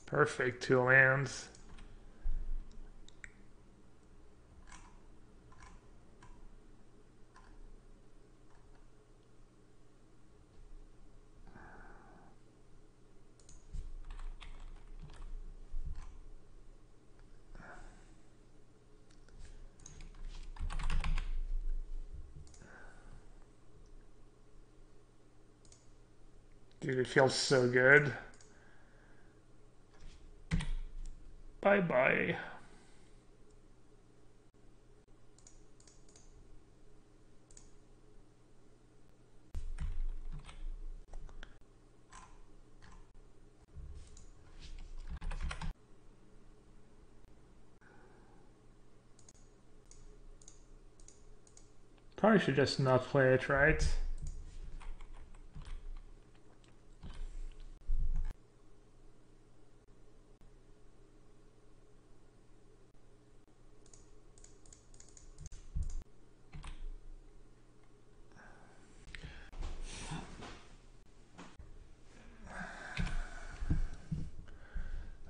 Perfect, 2 lands. Dude, it feels so good. Bye-bye. Probably should just not play it, right?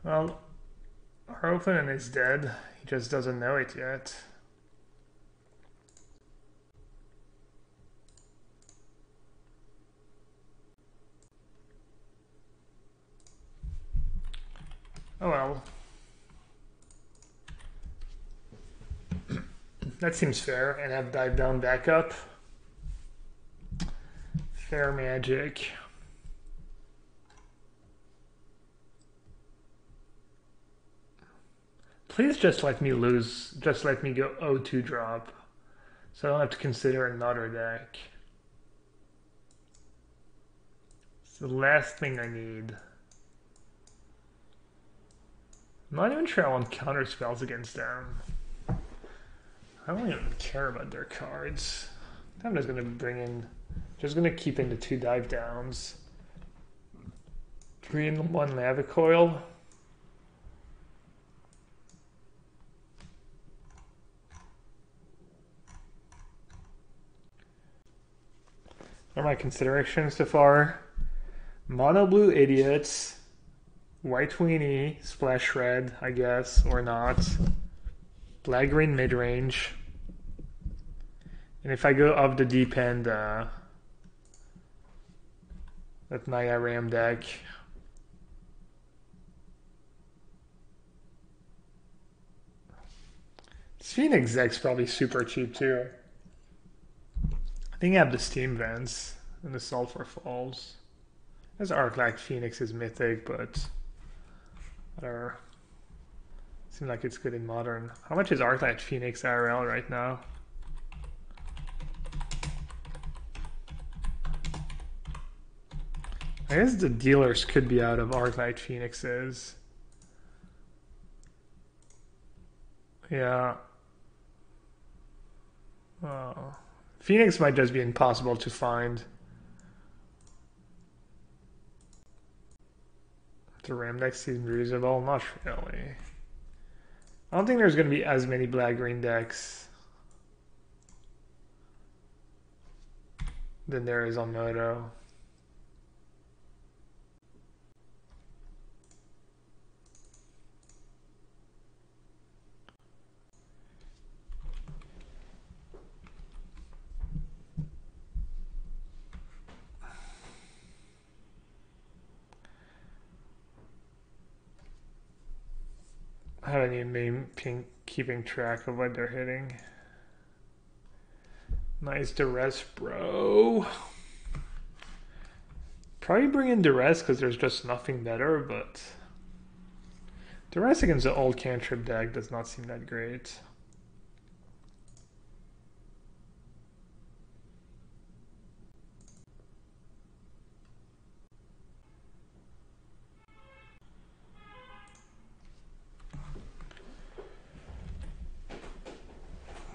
Well, our opponent is dead. He just doesn't know it yet. Oh well. That seems fair, and have dive down backup. Fair magic. Please just let me lose. Just let me go 0-2 drop. So I don't have to consider another deck. It's the last thing I need. I'm not even sure I want counter spells against them. I don't even care about their cards. I'm just gonna bring in, just gonna keep in the 2 dive downs. 3 and 1 lava coil. What are my considerations so far? Mono blue idiots, white weenie, splash red, I guess, or not. Black green mid range. And if I go off the deep end, that Naya Ram deck. This Phoenix deck's probably super cheap too. I think I have the Steam Vents and the Sulfur Falls. This Arclight Phoenix is mythic, but whatever. Seems like it's good in modern. How much is Arclight Phoenix IRL right now? I guess the dealers could be out of Arclight Phoenixes. Yeah. Oh. Phoenix might just be impossible to find. The Ram deck seems reasonable. Not really. I don't think there's going to be as many black-green decks than there is on Moto. I haven't even been keeping track of what they're hitting. Nice duress, bro. Probably bring in duress because there's just nothing better, but duress against the old cantrip deck does not seem that great.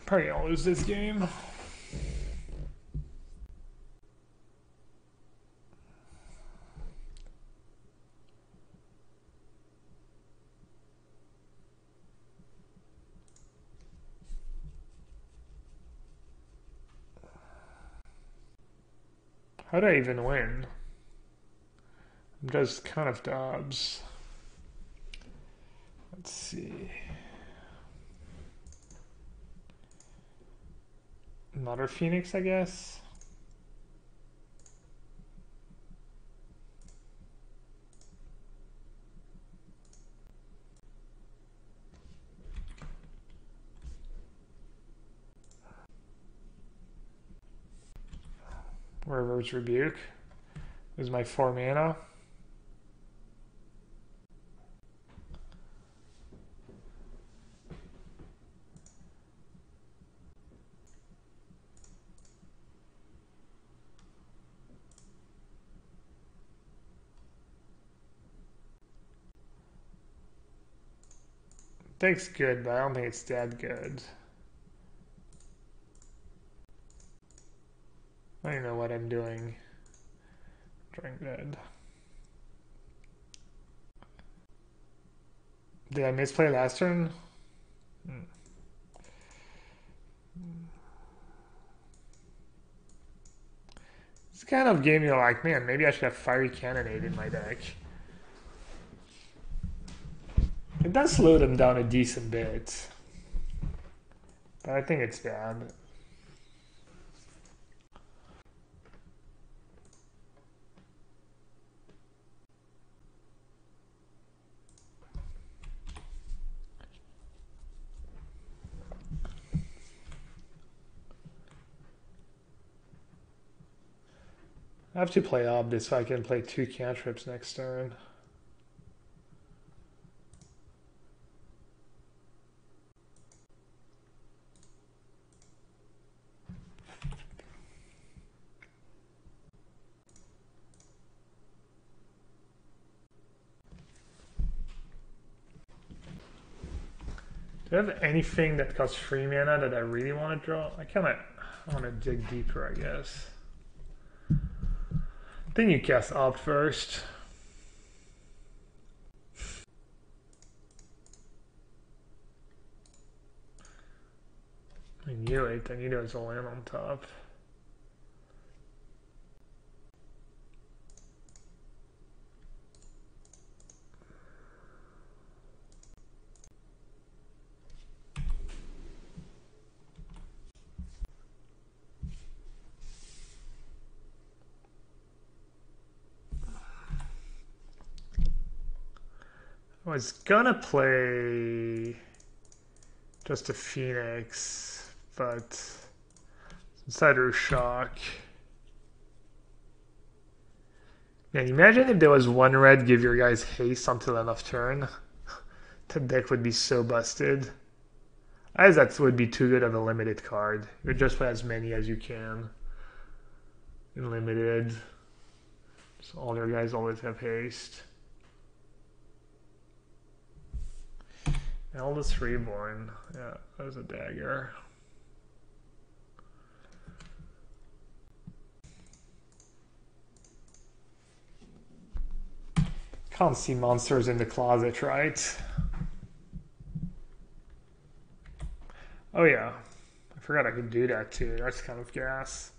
Probably gonna lose this game. How do I even win? I'm just kind of Dobbs. Let's see. Another Phoenix, I guess. Reverse Rebuke is my 4 mana. Deck's good, but I don't think it's that good. I don't know what I'm doing. Drawing red. Did I misplay last turn? It's the kind of game you're like, man, maybe I should have Fiery Cannonade in my deck. It does slow them down a decent bit. But I think it's bad. I have to play Obdus so I can play 2 cantrips next turn. Do I have anything that costs 3 mana that I really want to draw? I want to dig deeper, I guess. Then you cast Opt first. I knew it. I knew there was a land on top. I was gonna play just a Phoenix, but since I drew Shock. Man, imagine if there was 1 red, give your guys haste until end of turn. The deck would be so busted. As that would be too good of a limited card. You just play as many as you can in limited. So all your guys always have haste. Eldest Reborn. Yeah, that was a dagger. Can't see monsters in the closet, right? Oh yeah. I forgot I could do that too. That's kind of gas.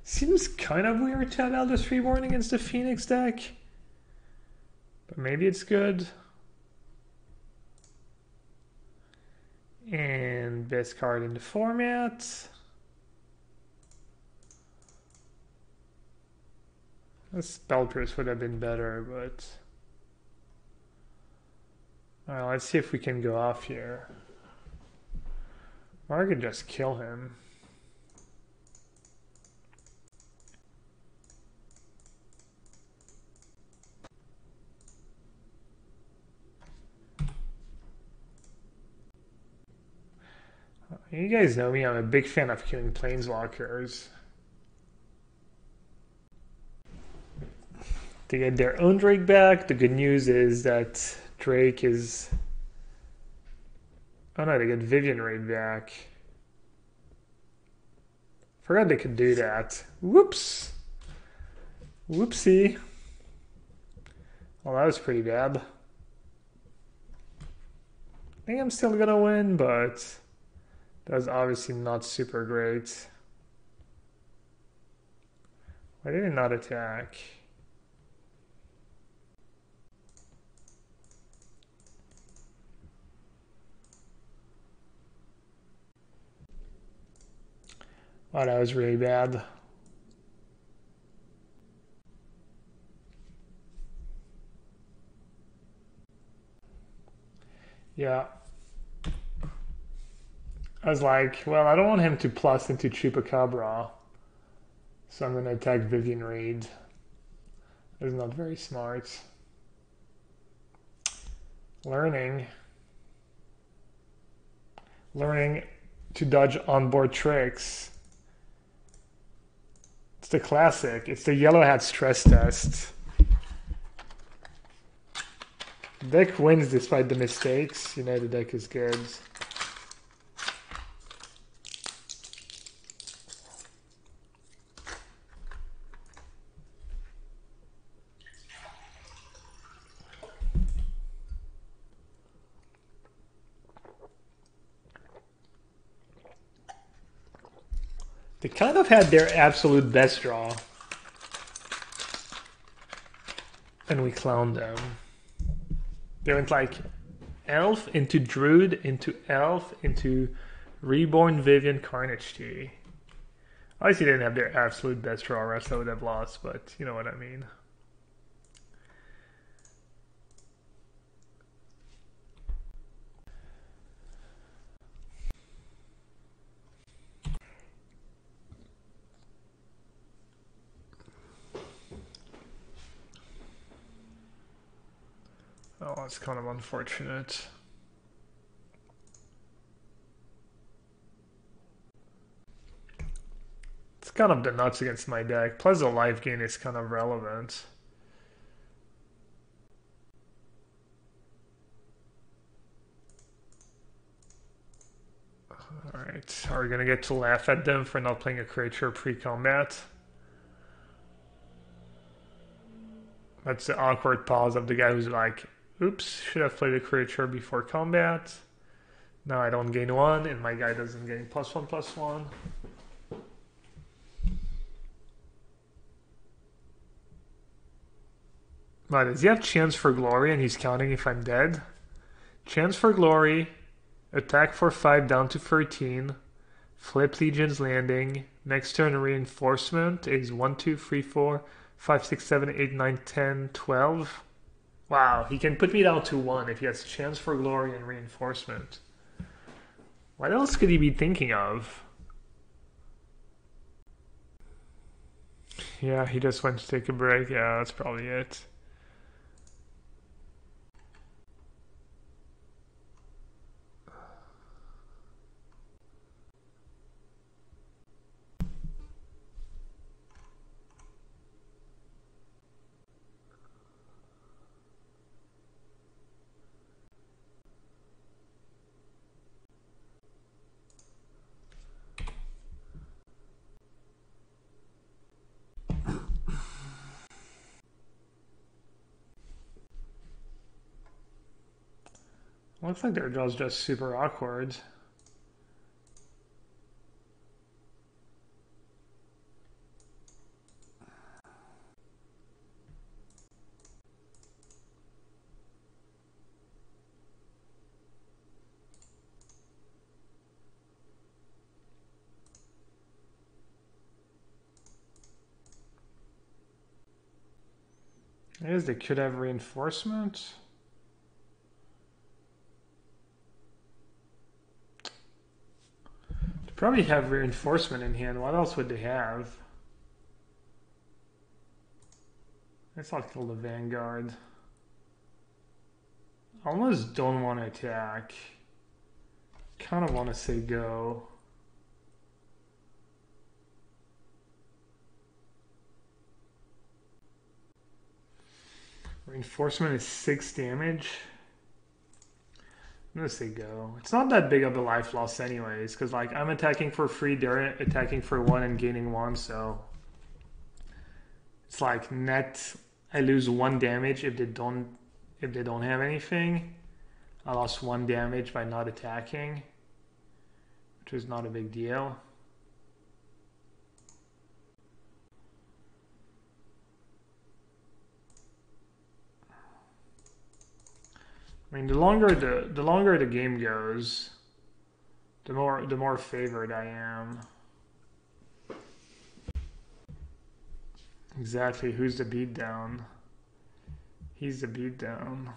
Seems kind of weird to have Eldest Reborn against the Phoenix deck. But maybe it's good. And best card in the format. The Spellpierce would have been better, but... Alright, let's see if we can go off here. Or I could just kill him. You guys know me, I'm a big fan of killing planeswalkers. They get their own Drake back. The good news is that Drake is... Oh no, they get Vivian Raid back. Forgot they could do that. Whoops. Whoopsie. Well, that was pretty bad. I think I'm still gonna win, but that was obviously not super great. Why did it not attack? Oh, that was really bad. Yeah. I was like, well, I don't want him to plus into Chupacabra, so I'm going to attack Vivian Reed. That's not very smart. Learning. Learning to dodge onboard tricks. It's the classic. It's the yellow hat stress test. The deck wins despite the mistakes. You know the deck is good. They kind of had their absolute best draw. And we clowned them. They went like Elf into Druid into Elf into Reborn Vivian Carnage Tea. Obviously they didn't have their absolute best draw, or else I would have lost, but you know what I mean. Oh, it's kind of unfortunate. It's kind of the nuts against my deck. Plus the life gain is kind of relevant. Alright, are we gonna get to laugh at them for not playing a creature pre-combat? That's the awkward pause of the guy who's like, oops, should have played a creature before combat. Now I don't gain one, and my guy doesn't gain +1/+1. But does he have Chance for Glory and he's counting if I'm dead? Chance for Glory, attack for 5 down to 13, flip Legion's Landing, next turn reinforcement is 1, 2, 3, 4, 5, 6, 7, 8, 9, 10, 12. Wow, he can put me down to 1 if he has Chance for Glory and reinforcement. What else could he be thinking of? Yeah, he just went to take a break. Yeah, that's probably it. Looks like their draw's just super awkward. I guess they could have reinforcement. They probably have reinforcement in hand. What else would they have? Let's not kill the Vanguard. I almost don't want to attack. Kind of want to say go. Reinforcement is 6 damage. I'm gonna say go. It's not that big of a life loss anyways, because like I'm attacking for 3, they're attacking for 1 and gaining 1, so it's like net I lose 1 damage if they don't have anything. I lost 1 damage by not attacking, which is not a big deal. I mean, the longer the game goes, the more favored I am. Exactly, who's the beatdown? He's the beatdown.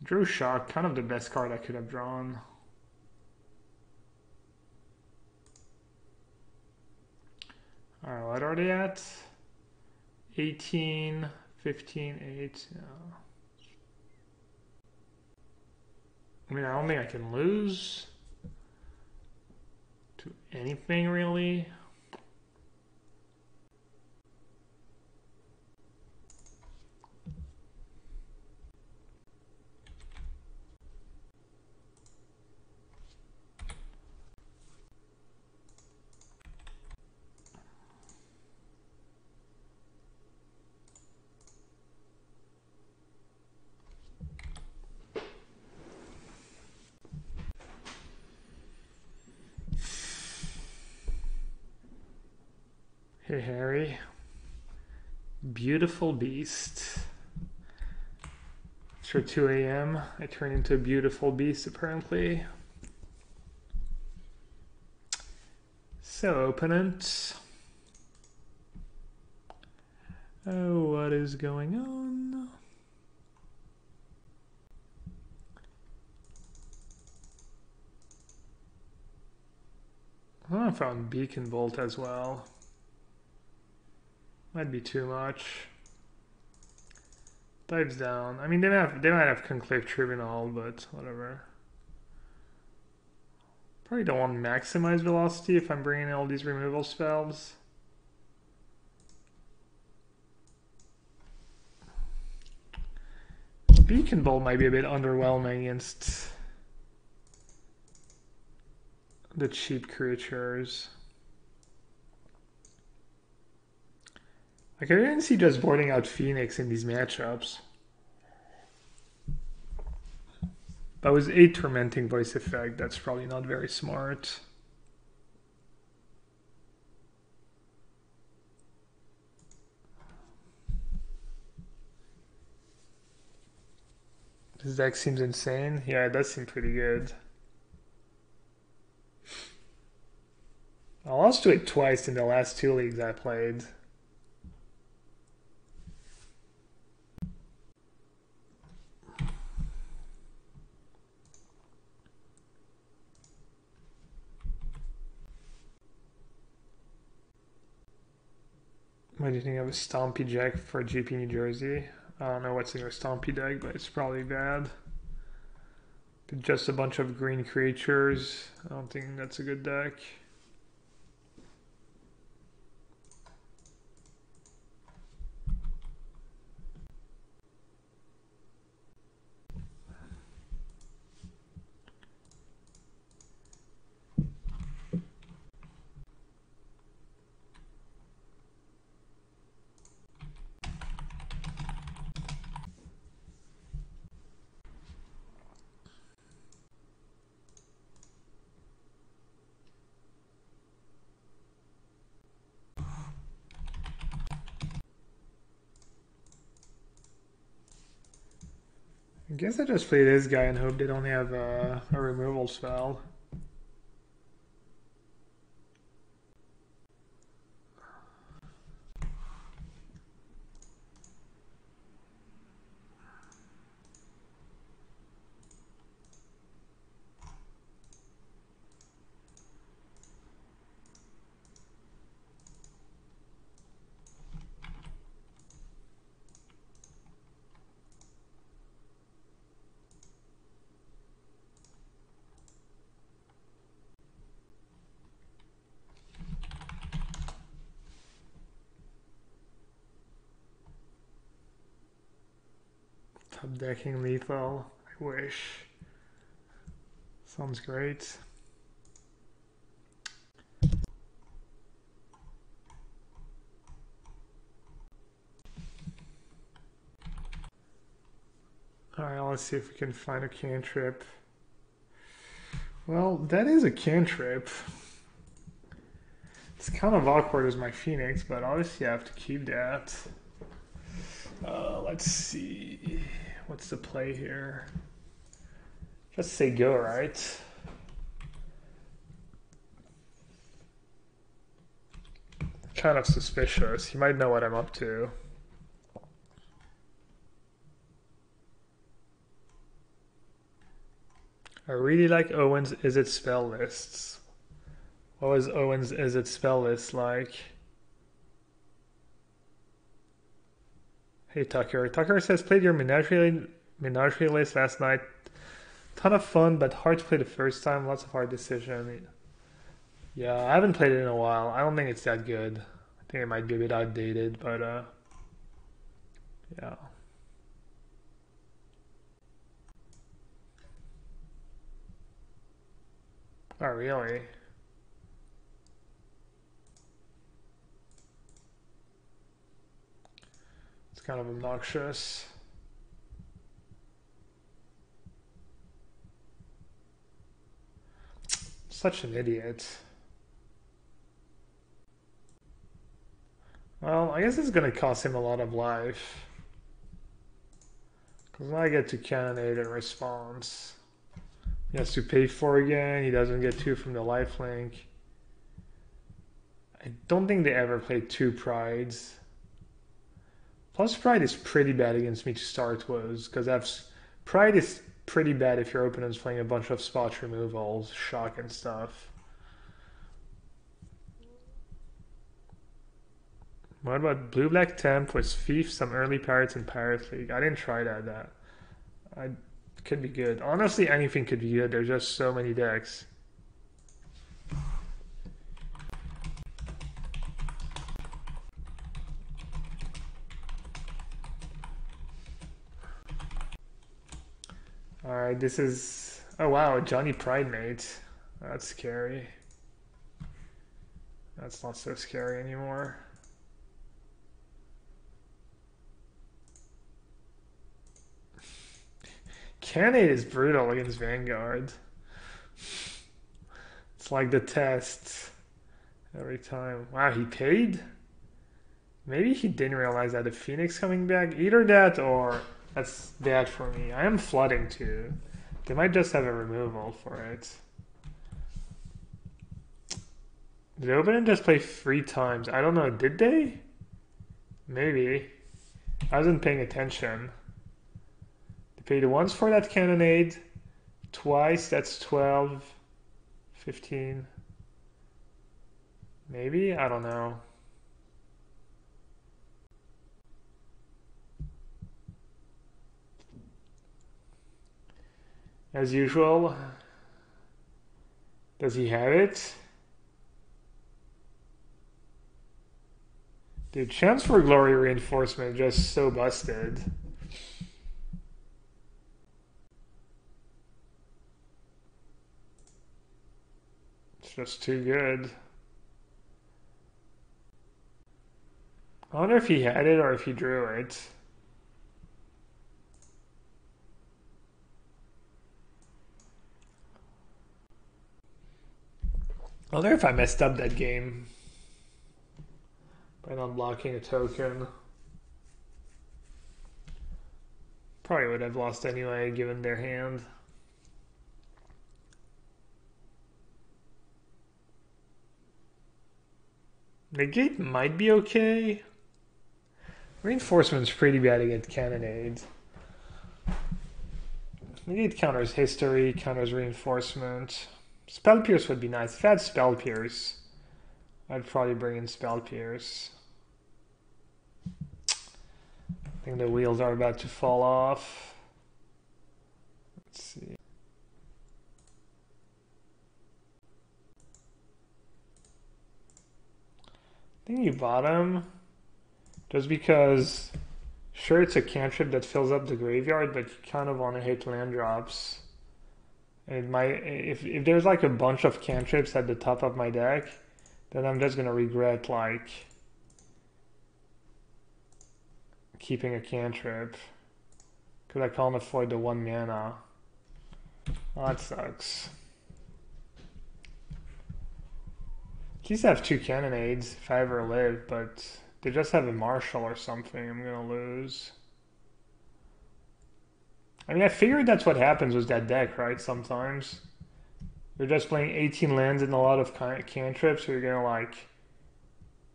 Drew Shock, kind of the best card I could have drawn. Alright, what are they at? 18, 15, 8. Yeah. I mean, I don't think I can lose to anything really. Hey Harry, beautiful beast. After 2 a.m. I turn into a beautiful beast apparently. So opponent. Oh, what is going on? Oh, I found Beacon Bolt as well. Might be too much. Dives down. I mean, they might have Conclave Tribunal, but whatever. Probably don't want to maximize velocity if I'm bringing in all these removal spells. Beacon Bolt might be a bit underwhelming against the cheap creatures. Like, I didn't see just boarding out Phoenix in these matchups. That was 8 Tormenting Voice effect. That's probably not very smart. This deck seems insane. Yeah, it does seem pretty good. I lost to it twice in the last 2 leagues I played. What do you think of a Stompy Jack for GP New Jersey? I don't know what's in your Stompy deck, but it's probably bad. But just a bunch of green creatures. I don't think that's a good deck. I guess I just play this guy and hope they don't have a removal spell. Top decking lethal. I wish. Sounds great. Alright, let's see if we can find a cantrip. Well, that is a cantrip. It's kind of awkward as my Phoenix, but obviously I have to keep that. Let's see. What's the play here? Just say go, right? kind of suspicious. He might know what I'm up to. I really like Owen's Izzet spell lists. What was Owen's Izzet spell list like? Hey Tucker. Tucker says, played your menagerie list last night. Ton of fun, but hard to play the first time. Lots of hard decision. Yeah, I haven't played it in a while. I don't think it's that good. I think it might be a bit outdated, but yeah. Oh, really? It's kind of obnoxious. Such an idiot. Well, I guess it's gonna cost him a lot of life. Because now I get to cannonade in response. He has to pay 4 again, he doesn't get 2 from the lifelink. I don't think they ever played 2 prides. Plus pride is pretty bad against me to start with, because pride is pretty bad if your opponent's playing a bunch of spot removals, shock and stuff. What about blue-black temp with thief, some early pirates and pirate league? I didn't try that. I could be good. Honestly, anything could be good. There's just so many decks. Alright, this is... Oh wow, Johnny Pridemate. That's scary. That's not so scary anymore. Cannonade is brutal against Vanguard. It's like the test every time. Wow, he paid? Maybe he didn't realize that the Phoenix coming back. Either that or that's bad for me. I am flooding too. They might just have a removal for it. Did they open and just play 3 times? I don't know. Did they? Maybe. I wasn't paying attention. They paid once for that cannonade. Twice. That's 12. 15. Maybe? I don't know. As usual. Does he have it? Dude, chance for glory reinforcement just so busted. It's just too good. I wonder if he had it or if he drew it. I wonder if I messed up that game by not blocking a token. Probably would have lost anyway, given their hand. Negate might be okay. Reinforcement's pretty bad against cannonade. Negate counters history, counters reinforcement. Spell Pierce would be nice. If I had Spell Pierce, I'd probably bring in Spell Pierce. I think the wheels are about to fall off. Let's see. I think you bottom just because sure it's a cantrip that fills up the graveyard, but you kind of want to hit land drops. It might if there's like a bunch of cantrips at the top of my deck, then I'm just gonna regret like keeping a cantrip because I can't afford the 1 mana. Oh, that sucks. At least I have 2 cannonades if I ever live, but they just have a marshal or something. I'm gonna lose. I mean, I figured that's what happens with that deck, right? Sometimes you're just playing 18 lands and a lot of cantrips, so you're gonna like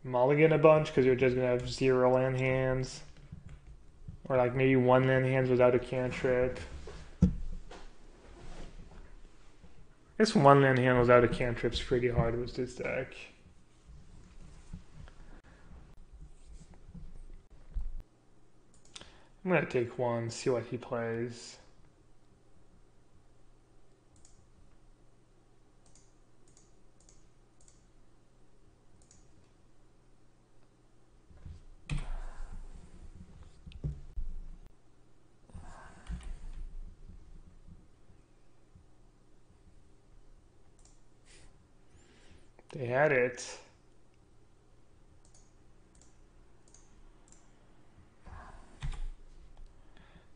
mulligan a bunch because you're just gonna have 0 land hands. Or like maybe 1 land hands without a cantrip. I guess 1 land hand without a cantrip's pretty hard with this deck. I'm gonna take 1, see what he plays. They had it.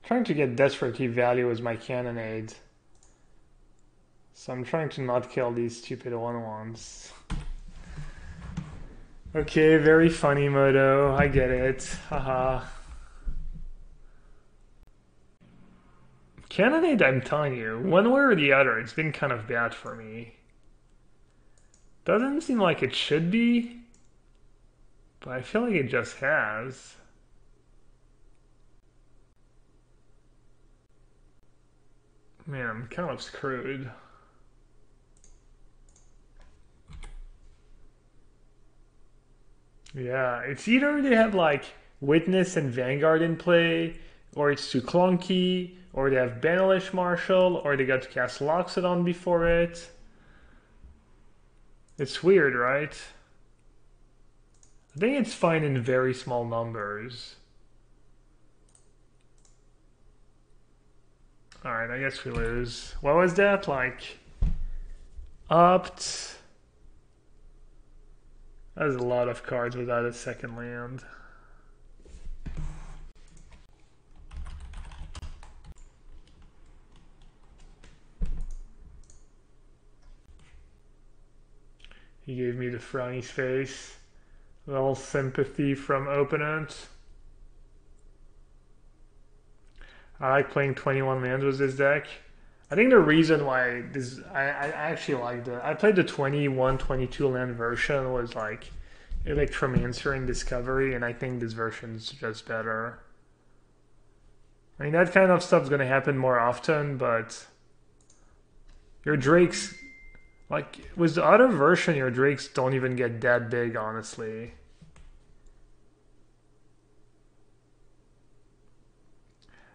Trying to get desperately value as my cannonade. So I'm trying to not kill these stupid 1/1s. Okay, very funny, Moto. I get it. Haha. Cannonade, I'm telling you, one way or the other, it's been kind of bad for me. Doesn't seem like it should be, but I feel like it just has. Man, I'm kind of screwed. Yeah, it's either they have like Witness and Vanguard in play, or it's too clunky, or they have Banalish Marshal, or they got to cast Loxodon before it. It's weird, right? I think it's fine in very small numbers. Alright, I guess we lose. What was that? Like, opt. That was a lot of cards without a second land. He gave me the frowny face. A little sympathy from opponent. I like playing 21 lands with this deck. I think the reason why this I actually like I played the 21, 22 land version was like Electromancer and Discovery, and I think this version is just better. I mean, that kind of stuff's gonna happen more often, but your Drakes, like with the other version, your Drakes don't even get that big, honestly.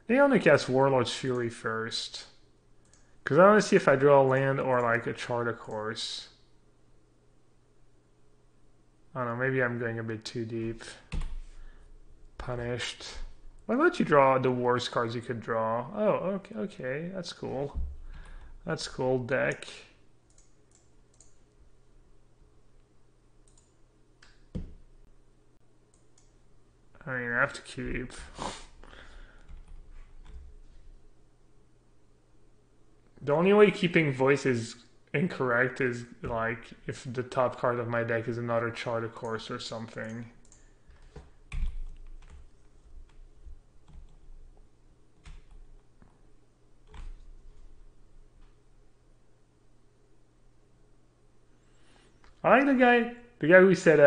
They only cast Warlord's Fury first. Because I want to see if I draw a land or like a Chart of Course. I don't know, maybe I'm going a bit too deep. Punished. Why don't you draw the worst cards you could draw? Oh, okay, that's cool. That's cool, deck. I mean, I have to keep. The only way keeping voice is incorrect is like if the top card of my deck is another Chart of Course or something. I like the guy who said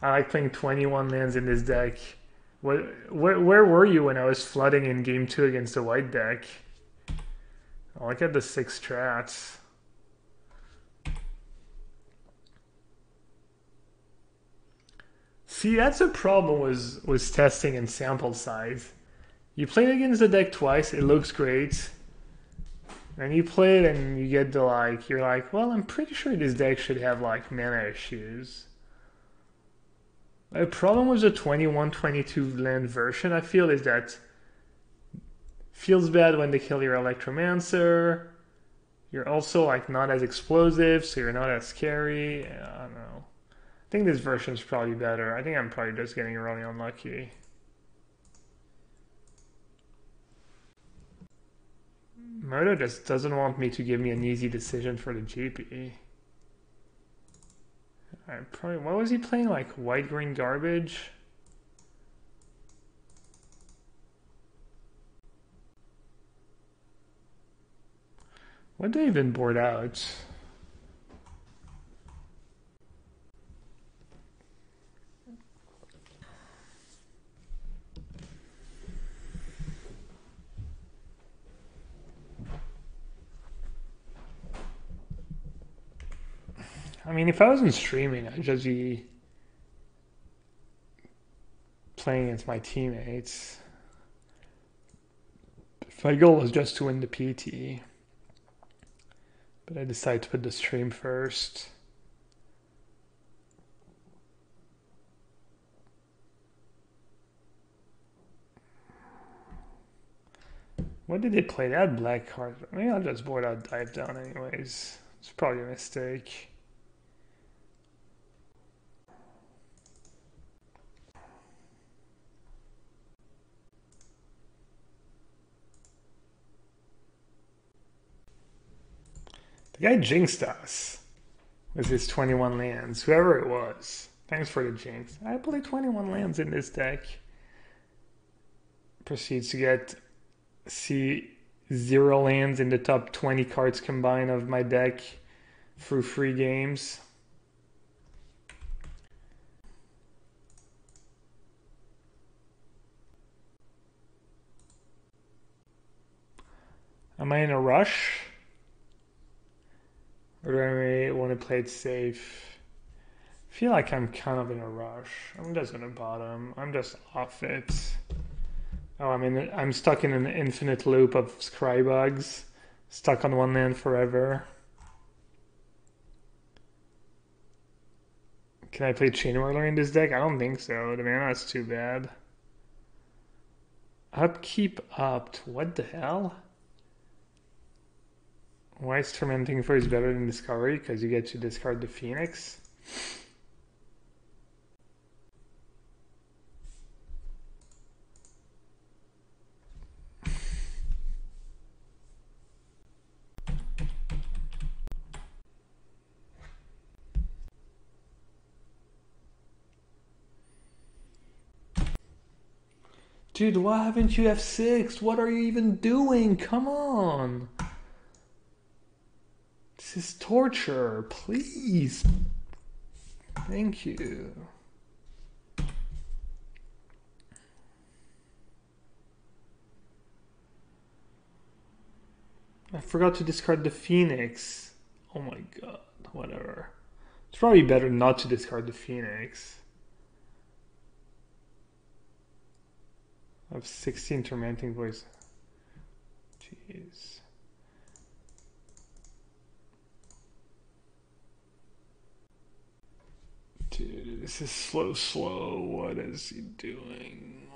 I like playing 21 lands in this deck. Where were you when I was flooding in game 2 against the white deck? Oh, look at the 6 strats. See, that's a problem was testing and sample size. You play against the deck twice, it looks great. And you play it and you get the like, you're like, well, I'm pretty sure this deck should have like mana issues. The problem with the 21-22 land version, I feel, is that feels bad when they kill your Electromancer. You're also like not as explosive, so you're not as scary. I don't know. I think this version's probably better. I think I'm probably just getting really unlucky. Moto just doesn't want me to give me an easy decision for the GP. What was he playing? Like white-green garbage? What did they even board out? I mean, if I wasn't streaming, I'd just be playing against my teammates. If my goal was just to win the PT, but I decided to put the stream first. What did they play? They had black card. Maybe I'll just board out dive down anyways. It's probably a mistake. The guy jinxed us with his 21 lands, whoever it was. Thanks for the jinx. I play 21 lands in this deck. Proceeds to get zero lands in the top 20 cards combined of my deck through 3 games. Am I in a rush? Or do I want to play it safe? I feel like I'm kind of in a rush. I'm just in the bottom. I'm just off it. Oh, I'm stuck in an infinite loop of Scrybugs. Stuck on one land forever. Can I play Chain Whirler in this deck? I don't think so. The mana's too bad. Upkeep up. What the hell? Why is Tormenting First better than Discovery? Because you get to discard the Phoenix. Dude, why haven't you F6? What are you even doing? Come on. This is torture. Please. Thank you. I forgot to discard the Phoenix. Oh my god. Whatever. It's probably better not to discard the Phoenix. I have 16 Tormenting Voice. Jeez. Dude, this is slow. What is he doing?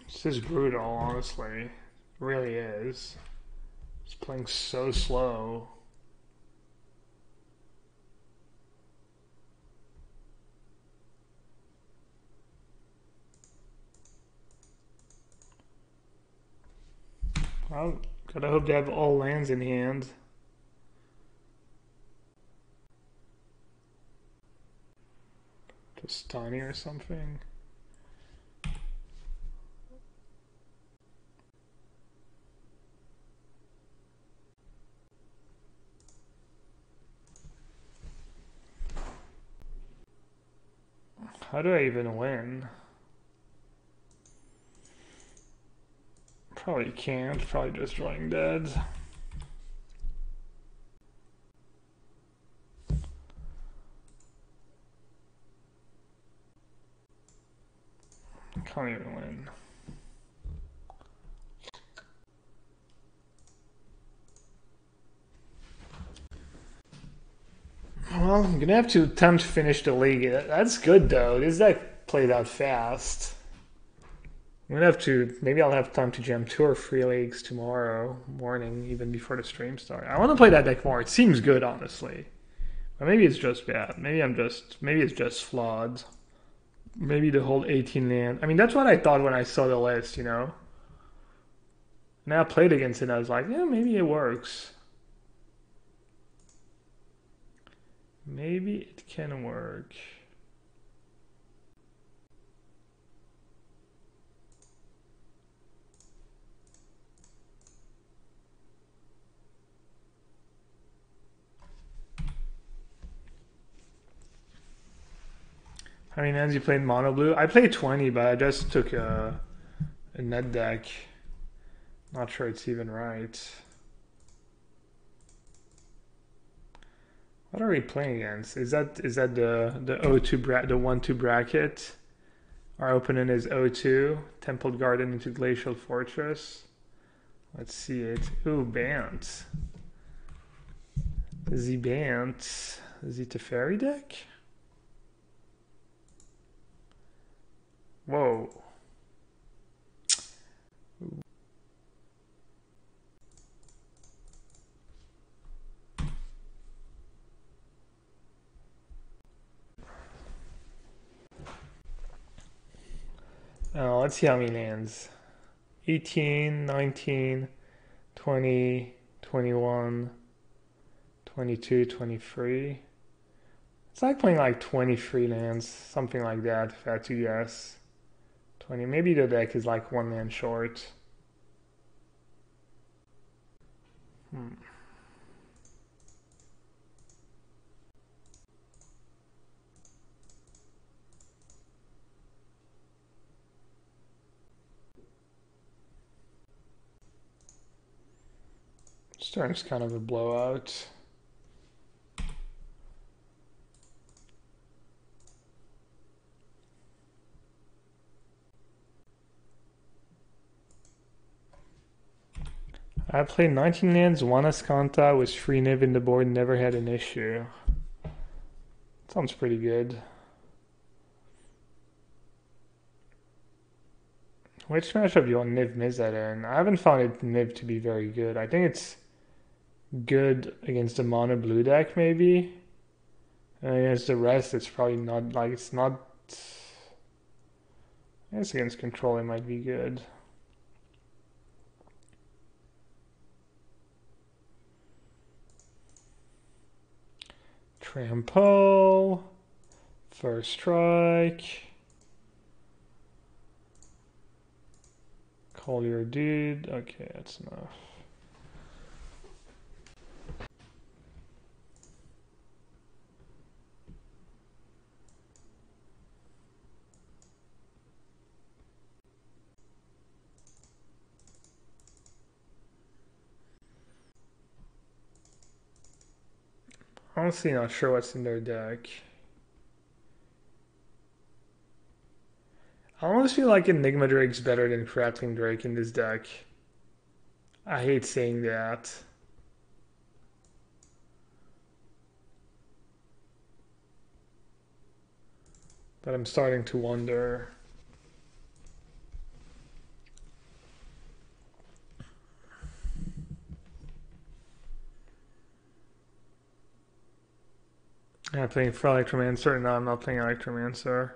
This is brutal, honestly. It really is. He's playing so slow. Well, gotta hope they have all lands in hand. Just Tiny or something. How do I even win? Probably can't. Probably just drawing dead. Can't even win. Well, I'm gonna have to attempt to finish the league. That's good though. This deck played out fast. I'm gonna have to, maybe I'll have time to jam 2 or 3 leagues tomorrow morning, even before the stream starts. I want to play that deck more. It seems good, honestly. But maybe it's just bad. Maybe it's just flawed. Maybe the whole 18 land. I mean, that's what I thought when I saw the list, you know? Now I played against it and I was like, yeah, maybe it works. Maybe it can work. How many hands you played mono blue? I played 20, but I just took a net deck. Not sure it's even right. What are we playing against? Is that the O2 the 1-2 bracket? Our opponent is O2, Temple Garden into Glacial Fortress. Let's see it. Ooh, Bant. The Bant. Is it a fairy deck? Whoa. Oh, let's see how many lands. 18, 19, 20, 21, 22, 23. It's like playing like 23 lands, something like that, if I had to guess. 20. Maybe the deck is like one land short. This turn's kind of a blowout. I played 19 lands, 1 Ascanta, was free Niv in the board, never had an issue. Sounds pretty good. Which matchup do you want Niv Mizzet in? I haven't found it Niv to be very good. I think it's good against a mono blue deck, maybe. And against the rest, it's probably not, like, it's not. I guess against control, it might be good. Trample. First strike. Call your dude. Okay, that's enough. Honestly, not sure what's in their deck. I almost feel like Enigma Drake's better than Crackling Drake in this deck. I hate saying that. But I'm starting to wonder. I'm playing for Electromancer. No, I'm not playing Electromancer.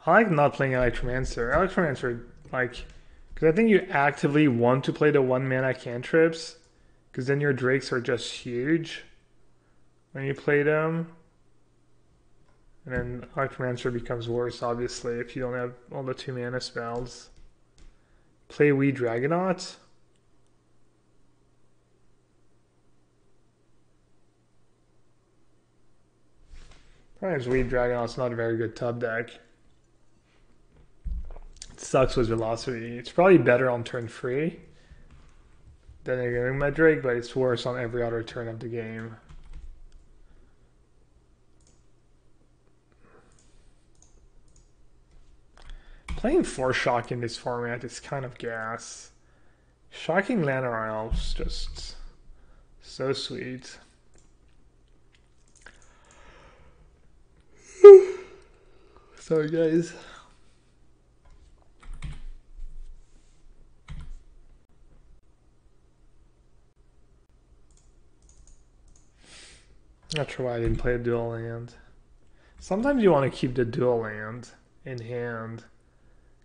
I like not playing Electromancer. Electromancer, like, because I think you actively want to play the 1-mana cantrips, because then your Drakes are just huge when you play them. And then Electromancer becomes worse, obviously, if you don't have all the 2-mana spells. Play Wee Dragonaut. Sometimes Wee Dragonaut's not a very good tub deck. It sucks with velocity. It's probably better on turn 3 than Enigma Drake, but it's worse on every other turn of the game. Playing 4 Shock in this format is kind of gas. Shocking Llanowar Elves, just so sweet. Sorry, guys. Not sure why I didn't play a dual land. Sometimes you want to keep the dual land in hand,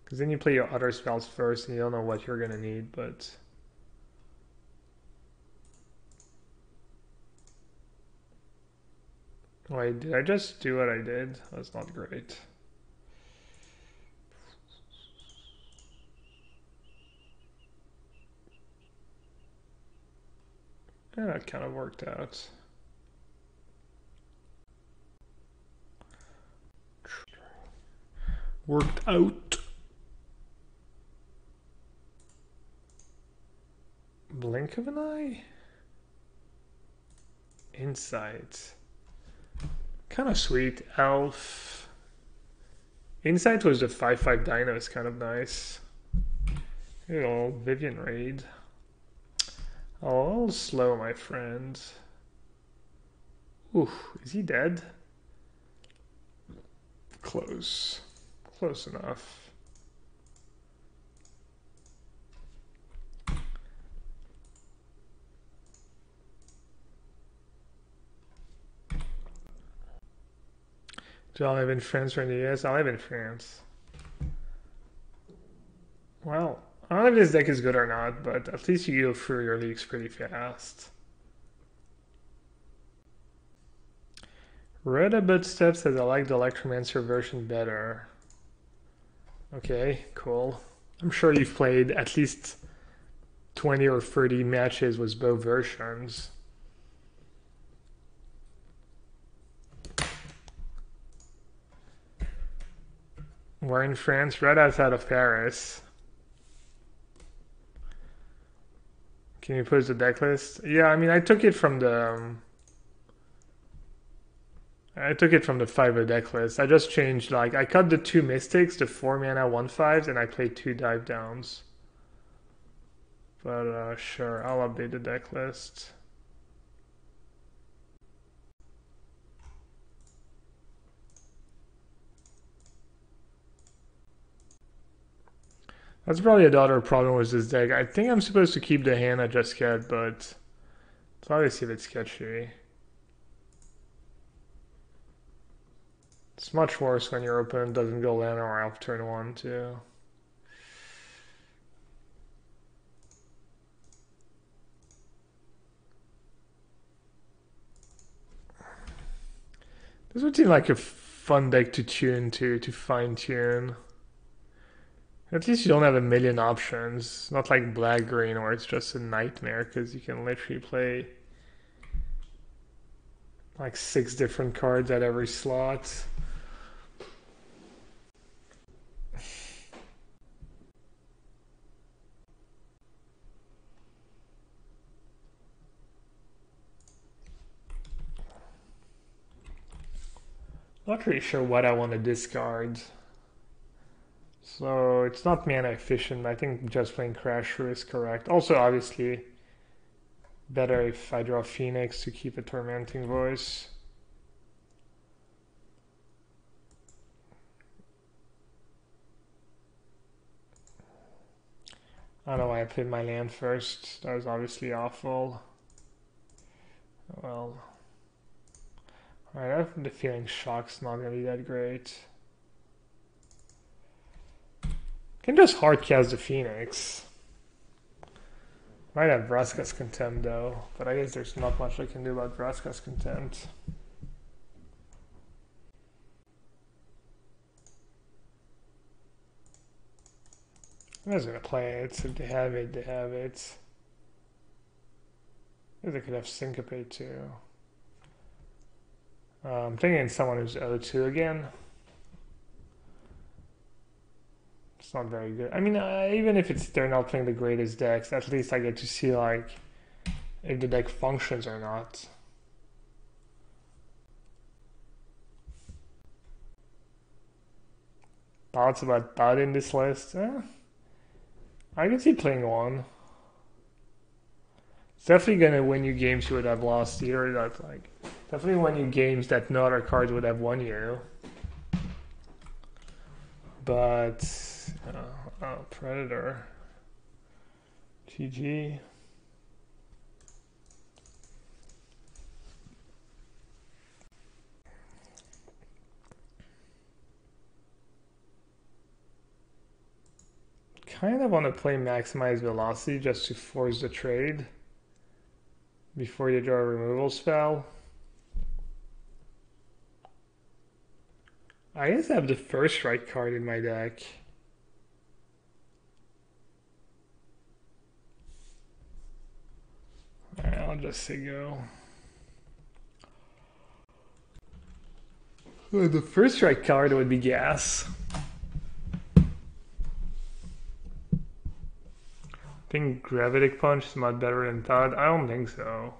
because then you play your other spells first and you don't know what you're going to need, but... Wait, did I just do what I did? That's not great. Yeah, that kind of worked out. Worked out. Blink of an eye? Insight. Kind of sweet. Elf. Insight was the 5/5 dino. It's kind of nice. Good old Vivian Raid. Oh, slow, my friend. Ooh, is he dead? Close. Close enough. Do I live in France or in the US? I live in France. Well, I don't know if this deck is good or not, but at least you go through your leagues pretty fast. Red Abud Step says I like the Electromancer version better. Okay, cool. I'm sure you've played at least 20 or 30 matches with both versions. We're in France, right outside of Paris. Can you post the deck list? Yeah, I mean, I took it from the 5 deck list. I just changed, like, I cut the 2 Mystics, the 4 mana 1/5s, and I played 2 Dive Downs. But sure, I'll update the deck list. That's probably another problem with this deck. I think I'm supposed to keep the hand I just get, but it's obviously a bit sketchy. It's much worse when your opponent doesn't go land or elf turn 1 too. This would seem like a fun deck to tune to fine tune. At least you don't have a million options. Not like black green where it's just a nightmare because you can literally play like 6 different cards at every slot. Not really sure what I want to discard. So it's not mana efficient. I think just playing Crash Through is correct. Also, obviously, better if I draw Phoenix to keep a Tormenting Voice. I don't know why I played my land first. That was obviously awful. Well, alright, I have the feeling Shock's not gonna be that great. Can just hardcast the Phoenix. Might have Vraska's Contempt though, but I guess there's not much I can do about Vraska's Contempt. I'm just gonna play it. If they have it, they have it. Maybe they could have Syncopate too. I'm thinking someone who's O2 again. It's not very good. I mean, even if they're not playing the greatest decks, at least I get to see like if the deck functions or not. Thoughts about that in this list? I can see playing one. It's definitely gonna win you games you would have lost here. That like definitely win you games that no other cards would have won you. But Predator. GG. Kind of want to play Maximize Velocity just to force the trade before you draw a removal spell. I guess I have the first strike card in my deck. Alright, I'll just say go. The first strike card would be Gas. I think Gravitic Punch is much better than Thud. I don't think so.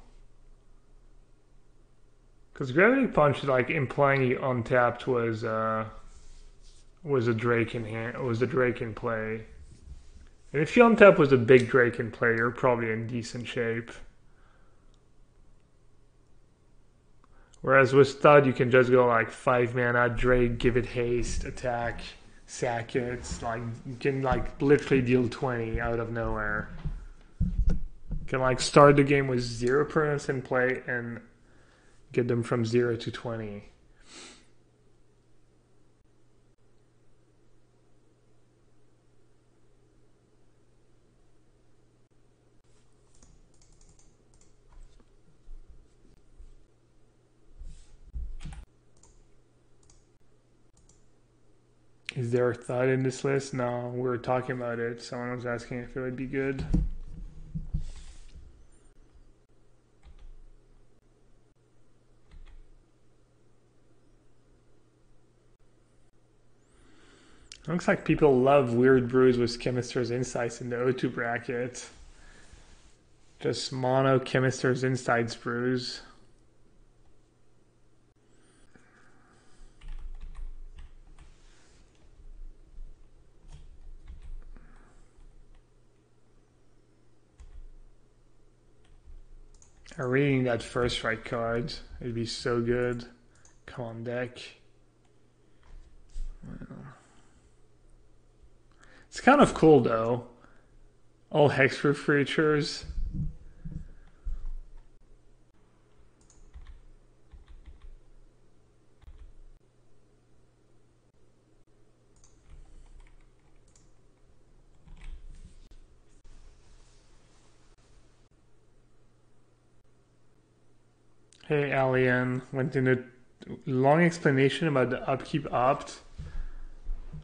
Because Gravity Punch, like implying he untapped was a Drake in hand, was the Drake in play. And if you untap was a big Drake in play, you're probably in decent shape. Whereas with Stud, you can just go like 5 mana, Drake, give it haste, attack, sack it. Like you can like literally deal 20 out of nowhere. You can like start the game with 0 permanents in play and get them from 0 to 20. Is there a thought in this list? No, we were talking about it. Someone was asking if it would be good. Looks like people love weird brews with Chemister's Insights in the O2 bracket. Just mono Chemister's Insights brews. I'm reading that first right card. It'd be so good. Come on, deck. Well. It's kind of cool though. All hexproof creatures. Hey, Alien. Went into long explanation about the upkeep opt.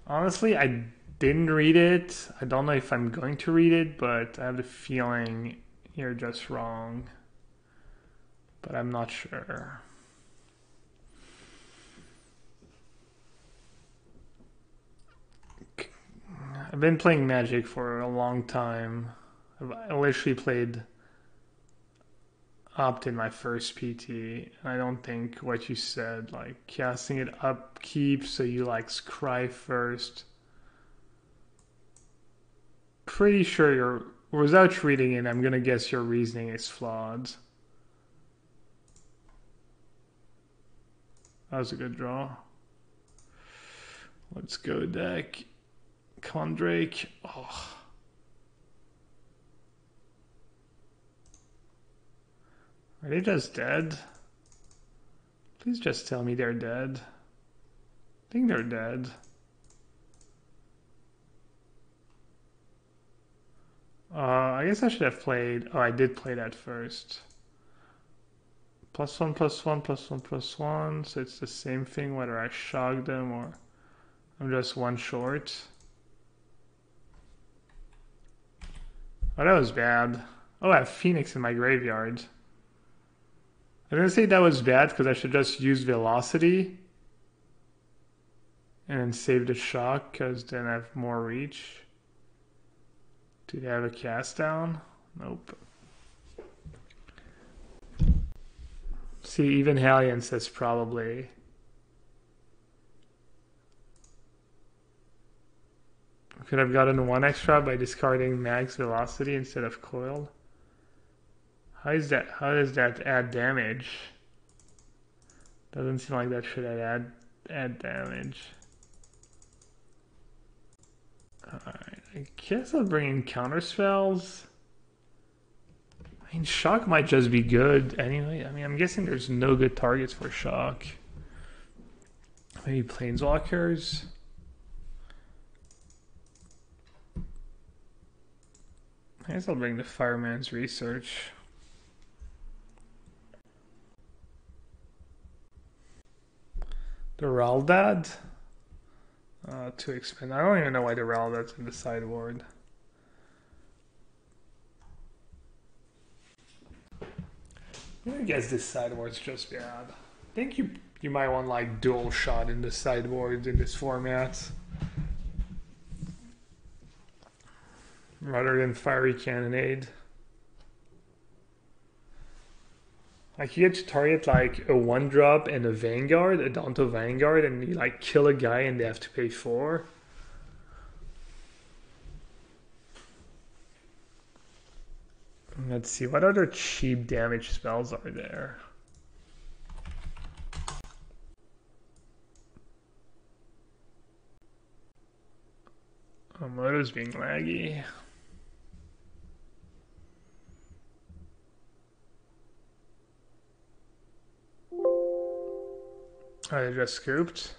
Honestly, I didn't read it. I don't know if I'm going to read it, but I have the feeling you're just wrong. But I'm not sure. I've been playing Magic for a long time. I literally played Opt in my first PT, and I don't think what you said, like casting it upkeep so you like scry first. Pretty sure you're, without reading it, I'm gonna guess your reasoning is flawed. That was a good draw. Let's go, deck. Come on, Drake. Oh. Are they just dead? Please just tell me they're dead. I think they're dead. I guess I should have played... Oh, I did play that first. +1, +1, +1, +1. So it's the same thing whether I shock them or I'm just one short. Oh, that was bad. Oh, I have Phoenix in my graveyard. I didn't say that was bad because I should just use Velocity and then save the shock because then I have more reach. Do they have a cast down? Nope. See, even Hallion says probably. Could have gotten 1 extra by discarding max velocity instead of coil. How does that add damage? Doesn't seem like that should add damage. Alright, I guess I'll bring in counter spells. I mean, shock might just be good anyway. I mean, I'm guessing there's no good targets for shock. Maybe planeswalkers. I guess I'll bring the Fireman's Research. The Raldad? Too expensive. I don't even know why the Raldad's in the sideboard. I guess this sideboard's just bad. I think you might want like dual shot in the sideboard in this format. Rather than Fiery Cannonade. Like you get to target like a 1 drop and a Vanguard, a Danto Vanguard, and you like kill a guy and they have to pay 4. Let's see, what other cheap damage spells are there? Oh, Moto's being laggy. Oh, they just scooped.